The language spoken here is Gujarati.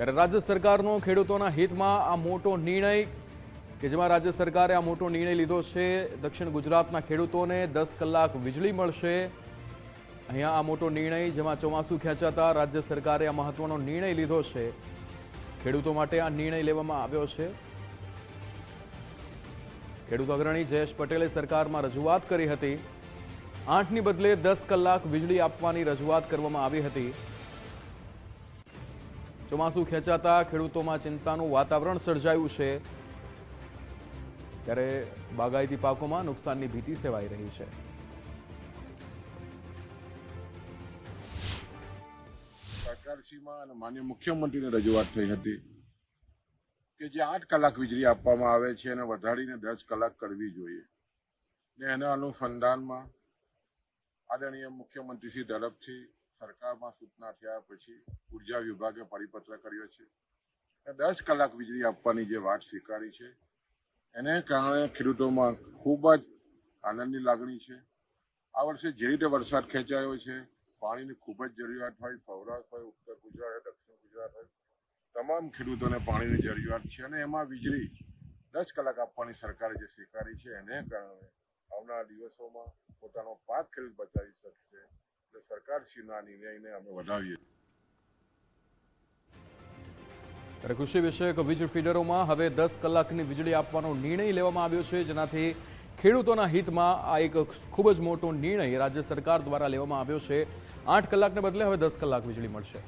ત્યારે રાજ્ય સરકારનો ખેડૂતોના હિતમાં આ મોટો નિર્ણય કે જેમાં રાજ્ય સરકારે આ મોટો નિર્ણય લીધો છે। દક્ષિણ ગુજરાતના ખેડૂતોને 10 કલાક વીજળી મળશે। અહીંયા આ મોટો નિર્ણય જેમાં ચોમાસું ખેંચાતા રાજ્ય સરકારે આ મહત્વનો નિર્ણય લીધો છે। ખેડૂતો માટે આ નિર્ણય લેવામાં આવ્યો છે। ખેડૂત અગ્રણી જયેશ પટેલે સરકારમાં રજૂઆત કરી હતી। 8ની બદલે 10 કલાક વીજળી આપવાની રજૂઆત કરવામાં આવી હતી। ચોમાસું ખેંચાતા ખેડૂતોમાં ચિંતાનું વાતાવરણ સર્જાયું છે। ત્યારે બાગાયતી પાકોમાં નુકસાનની ભીતિ સેવાઈ રહી છે। સરકારશ્રીમાં અને માનનીય મુખ્યમંત્રીને રજૂઆત થઈ હતી કે જે 8 કલાક વીજળી આપવામાં આવે છે એને વધારીને 10 કલાક કરવી જોઈએ ને એના અનુસંધાનમાં આદરણીય મુખ્યમંત્રીશ્રી તરફથી સરકારમાં સૂચના થયા પછી ઉર્જા વિભાગે પરિપત્ર કર્યો છે। 10 કલાક વીજળી આપવાની જે વાત સ્વીકારી છે એને કારણે ખેડૂતોમાં ખૂબ જ આનંદની લાગણી છે। આ વર્ષે જે રીતે વરસાદ ખેંચાયો છે, પાણીની ખૂબ જ જરૂરિયાત હોય, સૌરાષ્ટ્ર હોય, ઉત્તર ગુજરાત હોય, દક્ષિણ ગુજરાત હોય, તમામ ખેડૂતોને પાણીની જરૂરિયાત છે અને એમાં વીજળી 10 કલાક આપવાની સરકારે જે સ્વીકારી છે એને કારણે આવનારા દિવસોમાં પોતાનો પાક ખેડૂત બચાવી શકશે। એટલે સરકારશ્રીના નિર્ણયને અમે વધાવીએ। ત્યારે કૃષિ વિષયક વીજ ફીડરોમાં હવે 10 કલાકની વીજળી આપવાનો નિર્ણય લેવામાં આવ્યો છે, જેનાથી ખેડૂતોના હિતમાં આ એક ખૂબ જ મોટો નિર્ણય રાજ્ય સરકાર દ્વારા લેવામાં આવ્યો છે। 8 કલાકને બદલે હવે 10 કલાક વીજળી મળશે।